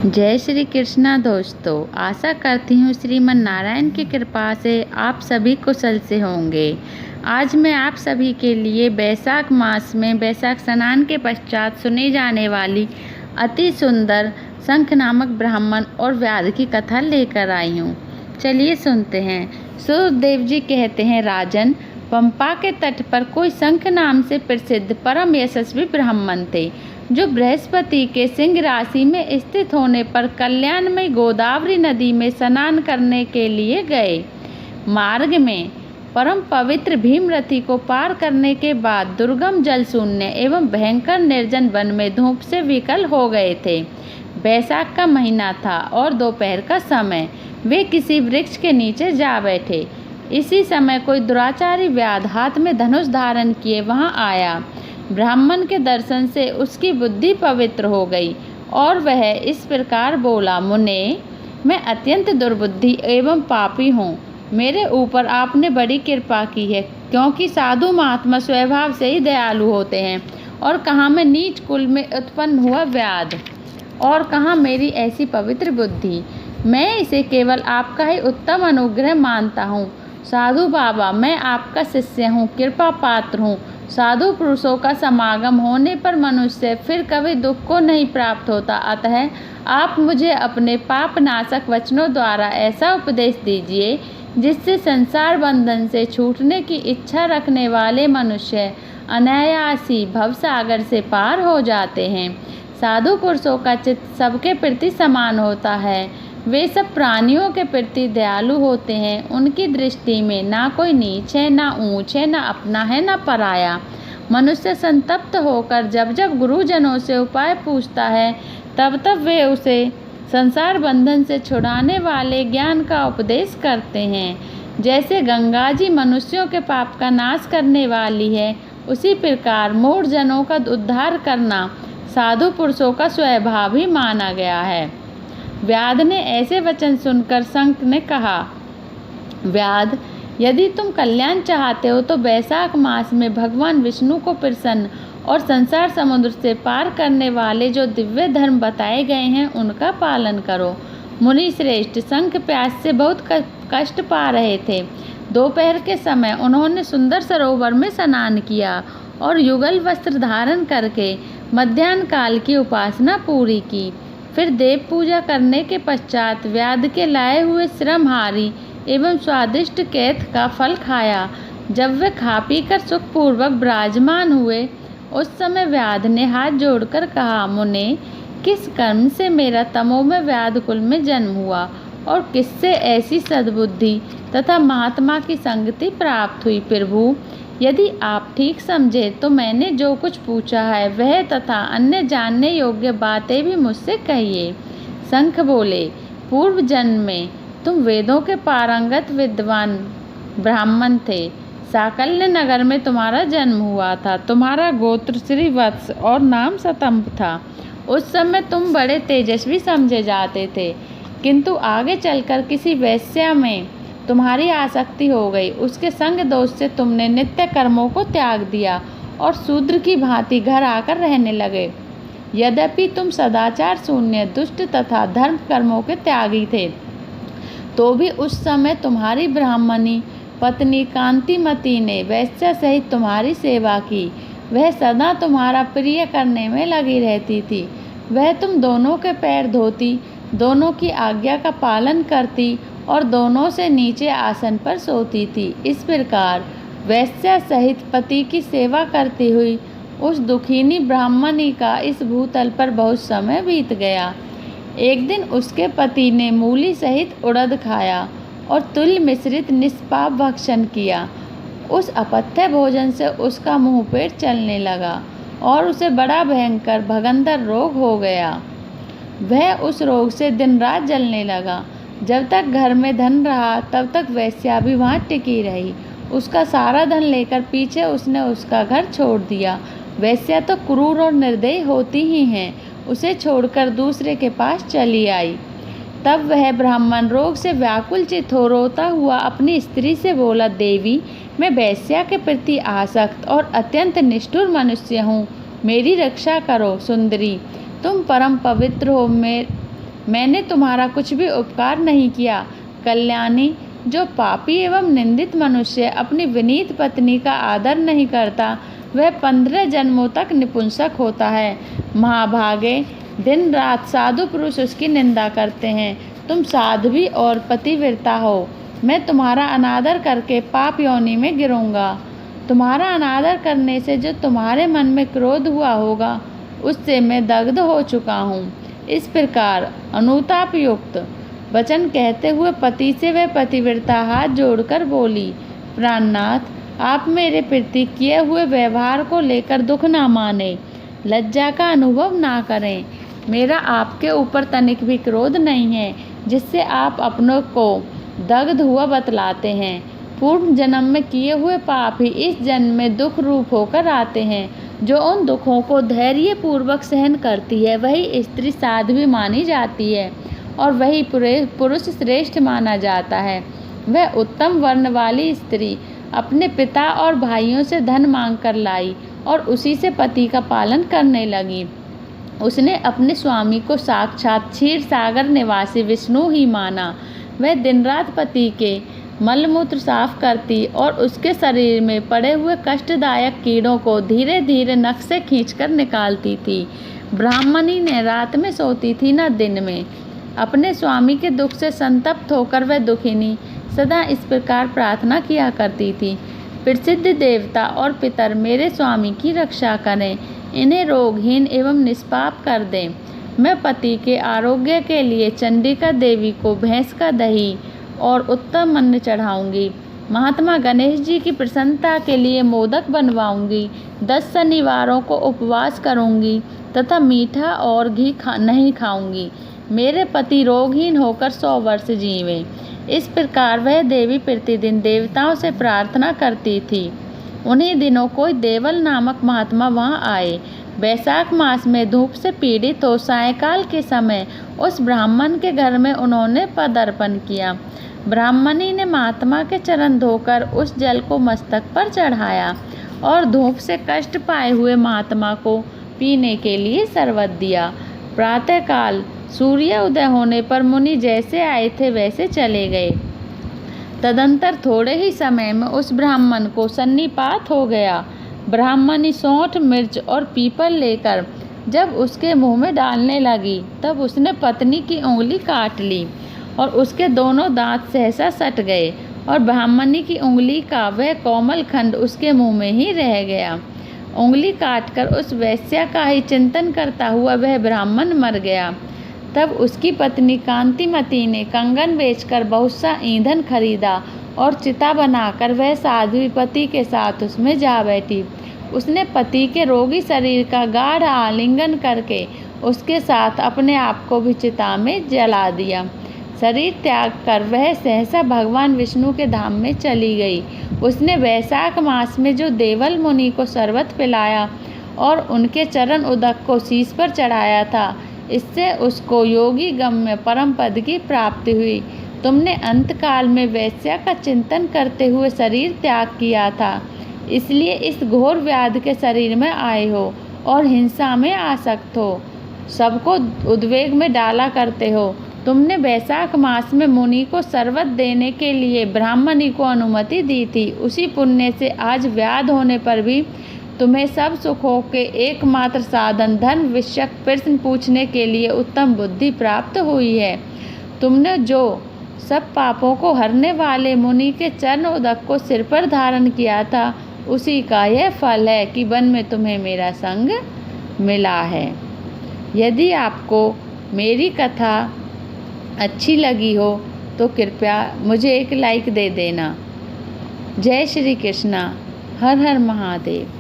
जय श्री कृष्णा दोस्तों। आशा करती हूँ श्रीमन नारायण की कृपा से आप सभी कुशल से होंगे। आज मैं आप सभी के लिए बैसाख मास में बैसाख स्नान के पश्चात सुनी जाने वाली अति सुंदर शंख नामक ब्राह्मण और व्याध की कथा लेकर आई हूँ। चलिए सुनते हैं। सूर्यदेव जी कहते हैं, राजन, पंपा के तट पर कोई शंख नाम से प्रसिद्ध परम यशस्वी ब्राह्मण थे, जो बृहस्पति के सिंह राशि में स्थित होने पर कल्याणमयी गोदावरी नदी में स्नान करने के लिए गए। मार्ग में परम पवित्र भीमरथी को पार करने के बाद दुर्गम जल शून्य एवं भयंकर निर्जन वन में धूप से विकल हो गए थे। बैसाख का महीना था और दोपहर का समय। वे किसी वृक्ष के नीचे जा बैठे। इसी समय कोई दुराचारी व्याध हाथ में धनुष धारण किए वहां आया। ब्राह्मण के दर्शन से उसकी बुद्धि पवित्र हो गई और वह इस प्रकार बोला, मुने, मैं अत्यंत दुर्बुद्धि एवं पापी हूँ। मेरे ऊपर आपने बड़ी कृपा की है, क्योंकि साधु महात्मा स्वभाव से ही दयालु होते हैं। और कहाँ मैं नीच कुल में उत्पन्न हुआ व्याध, और कहाँ मेरी ऐसी पवित्र बुद्धि। मैं इसे केवल आपका ही उत्तम अनुग्रह मानता हूँ। साधु बाबा, मैं आपका शिष्य हूँ, कृपा पात्र हूँ। साधु पुरुषों का समागम होने पर मनुष्य फिर कभी दुख को नहीं प्राप्त होता। अतः आप मुझे अपने पाप नाशक वचनों द्वारा ऐसा उपदेश दीजिए जिससे संसार बंधन से छूटने की इच्छा रखने वाले मनुष्य अनायास ही भवसागर से पार हो जाते हैं। साधु पुरुषों का चित्त सबके प्रति समान होता है। वे सब प्राणियों के प्रति दयालु होते हैं। उनकी दृष्टि में ना कोई नीच है, ना ऊंच है, ना अपना है, ना पराया। मनुष्य संतप्त होकर जब जब गुरुजनों से उपाय पूछता है, तब तब वे उसे संसार बंधन से छुड़ाने वाले ज्ञान का उपदेश करते हैं। जैसे गंगा जी मनुष्यों के पाप का नाश करने वाली है, उसी प्रकार मूढ़ जनों का उद्धार करना साधु पुरुषों का स्वभाव ही माना गया है। व्याध ने ऐसे वचन सुनकर शंख ने कहा, व्याध, यदि तुम कल्याण चाहते हो तो बैसाख मास में भगवान विष्णु को प्रसन्न और संसार समुद्र से पार करने वाले जो दिव्य धर्म बताए गए हैं उनका पालन करो। मुनि श्रेष्ठ, शंख प्यास से बहुत कष्ट पा रहे थे। दोपहर के समय उन्होंने सुंदर सरोवर में स्नान किया और युगल वस्त्र धारण करके मध्याह्न काल की उपासना पूरी की। फिर देव पूजा करने के पश्चात व्याध के लाए हुए श्रमहारी एवं स्वादिष्ट कैथ का फल खाया। जब वे खा पी कर सुखपूर्वक विराजमान हुए, उस समय व्याध ने हाथ जोड़कर कहा, मुने, किस कर्म से मेरा तमोमय व्याध कुल में जन्म हुआ और किससे ऐसी सद्बुद्धि तथा महात्मा की संगति प्राप्त हुई। प्रभु, यदि आप ठीक समझे तो मैंने जो कुछ पूछा है वह तथा अन्य जानने योग्य बातें भी मुझसे कहिए। शंख बोले, पूर्व जन्म में तुम वेदों के पारंगत विद्वान ब्राह्मण थे। साकल्य नगर में तुम्हारा जन्म हुआ था। तुम्हारा गोत्र श्रीवत्स और नाम सतंभ था। उस समय तुम बड़े तेजस्वी समझे जाते थे, किंतु आगे चलकर किसी वैश्या में तुम्हारी आसक्ति हो गई। उसके संग दोष से तुमने नित्य कर्मों को त्याग दिया और शूद्र की भांति घर आकर रहने लगे। यद्यपि तुम सदाचार शून्य, दुष्ट तथा धर्म कर्मों के त्यागी थे, तो भी उस समय तुम्हारी ब्राह्मणी पत्नी कांतिमती ने वैश्या सहित तुम्हारी सेवा की। वह सदा तुम्हारा प्रिय करने में लगी रहती थी। वह तुम दोनों के पैर धोती, दोनों की आज्ञा का पालन करती और दोनों से नीचे आसन पर सोती थी। इस प्रकार वैश्या सहित पति की सेवा करती हुई उस दुखिनी ब्राह्मणी का इस भूतल पर बहुत समय बीत गया। एक दिन उसके पति ने मूली सहित उड़द खाया और तुल्य मिश्रित निष्पाप भक्षण किया। उस अपथ्य भोजन से उसका मुंह पेट चलने लगा और उसे बड़ा भयंकर भगंदर रोग हो गया। वह उस रोग से दिन रात जलने लगा। जब तक घर में धन रहा तब तक वैश्या भी वहाँ टिकी रही। उसका सारा धन लेकर पीछे उसने उसका घर छोड़ दिया। वैश्या तो क्रूर और निर्दयी होती ही हैं। उसे छोड़कर दूसरे के पास चली आई। तब वह ब्राह्मण रोग से व्याकुल चित हो रोता हुआ अपनी स्त्री से बोला, देवी, मैं वैश्या के प्रति आसक्त और अत्यंत निष्ठुर मनुष्य हूँ। मेरी रक्षा करो। सुंदरी, तुम परम पवित्र हो। मैंने तुम्हारा कुछ भी उपकार नहीं किया। कल्याणी, जो पापी एवं निंदित मनुष्य अपनी विनीत पत्नी का आदर नहीं करता, वह 15 जन्मों तक निपुंसक होता है। महाभागे, दिन रात साधु पुरुष उसकी निंदा करते हैं। तुम साध्वी और पतिव्रता हो। मैं तुम्हारा अनादर करके पाप योनि में गिरूंगा। तुम्हारा अनादर करने से जो तुम्हारे मन में क्रोध हुआ होगा, उससे मैं दग्ध हो चुका हूँ। इस प्रकार अनुताप युक्त वचन कहते हुए पति से वह पतिव्रता हाथ जोड़कर बोली, प्राणनाथ, आप मेरे प्रति किए हुए व्यवहार को लेकर दुख ना माने, लज्जा का अनुभव ना करें। मेरा आपके ऊपर तनिक भी क्रोध नहीं है, जिससे आप अपनों को दग्ध हुआ बतलाते हैं। पूर्व जन्म में किए हुए पाप ही इस जन्म में दुख रूप होकर आते हैं। जो उन दुखों को धैर्य पूर्वक सहन करती है, वही स्त्री साध्वी मानी जाती है और वही पुरुष श्रेष्ठ माना जाता है। वह उत्तम वर्ण वाली स्त्री अपने पिता और भाइयों से धन मांग कर लाई और उसी से पति का पालन करने लगी। उसने अपने स्वामी को साक्षात क्षीर सागर निवासी विष्णु ही माना। वह दिन रात पति के मलमूत्र साफ करती और उसके शरीर में पड़े हुए कष्टदायक कीड़ों को धीरे धीरे नख से खींचकर निकालती थी। ब्राह्मणी ने रात में सोती थी न दिन में। अपने स्वामी के दुख से संतप्त होकर वह दुखिनी सदा इस प्रकार प्रार्थना किया करती थी, प्रसिद्ध देवता और पितर मेरे स्वामी की रक्षा करें, इन्हें रोगहीन एवं निष्पाप कर दें। मैं पति के आरोग्य के लिए चंडिका देवी को भैंस का दही और उत्तम अन्न चढ़ाऊंगी। महात्मा गणेश जी की प्रसन्नता के लिए मोदक बनवाऊंगी। 10 शनिवारों को उपवास करूंगी तथा मीठा और घी नहीं खाऊंगी। मेरे पति रोगहीन होकर 100 वर्ष जीवें। इस प्रकार वह देवी प्रतिदिन देवताओं से प्रार्थना करती थी। उन्हीं दिनों कोई देवल नामक महात्मा वहां आए। वैशाख मास में धूप से पीड़ित हो सायंकाल के समय उस ब्राह्मण के घर में उन्होंने पदार्पण किया। ब्राह्मणी ने महात्मा के चरण धोकर उस जल को मस्तक पर चढ़ाया और धूप से कष्ट पाए हुए महात्मा को पीने के लिए शरबत दिया। प्रातःकाल सूर्य उदय होने पर मुनि जैसे आए थे वैसे चले गए। तदंतर थोड़े ही समय में उस ब्राह्मण को सन्निपात हो गया। ब्राह्मणी सौंठ, मिर्च और पीपल लेकर जब उसके मुंह में डालने लगी, तब उसने पत्नी की उंगली काट ली और उसके दोनों दांत सहसा सट गए और ब्राह्मणी की उंगली का वह कोमल खंड उसके मुंह में ही रह गया। उंगली काटकर उस वैश्या का ही चिंतन करता हुआ वह ब्राह्मण मर गया। तब उसकी पत्नी कांतिमती ने कंगन बेचकर बहुत सा ईंधन खरीदा और चिता बनाकर वह साध्वी पति के साथ उसमें जा बैठी। उसने पति के रोगी शरीर का गाढ़ आलिंगन करके उसके साथ अपने आप को भी चिता में जला दिया। शरीर त्याग कर वह सहसा भगवान विष्णु के धाम में चली गई। उसने वैशाख मास में जो देवल मुनि को शरबत पिलाया और उनके चरण उदक को शीश पर चढ़ाया था, इससे उसको योगी गम्य परम पद की प्राप्ति हुई। तुमने अंतकाल में वैश्या का चिंतन करते हुए शरीर त्याग किया था, इसलिए इस घोर व्याधि के शरीर में आए हो और हिंसा में आसक्त हो, सबको उद्वेग में डाला करते हो। तुमने वैशाख मास में मुनि को शरबत देने के लिए ब्राह्मणी को अनुमति दी थी। उसी पुण्य से आज व्याध होने पर भी तुम्हें सब सुखों के एकमात्र साधन धन विषयक प्रश्न पूछने के लिए उत्तम बुद्धि प्राप्त हुई है। तुमने जो सब पापों को हरने वाले मुनि के चरण उदक को सिर पर धारण किया था, उसी का यह फल है कि वन में तुम्हें मेरा संग मिला है। यदि आपको मेरी कथा अच्छी लगी हो तो कृपया मुझे एक लाइक दे देना। जय श्री कृष्णा। हर हर महादेव।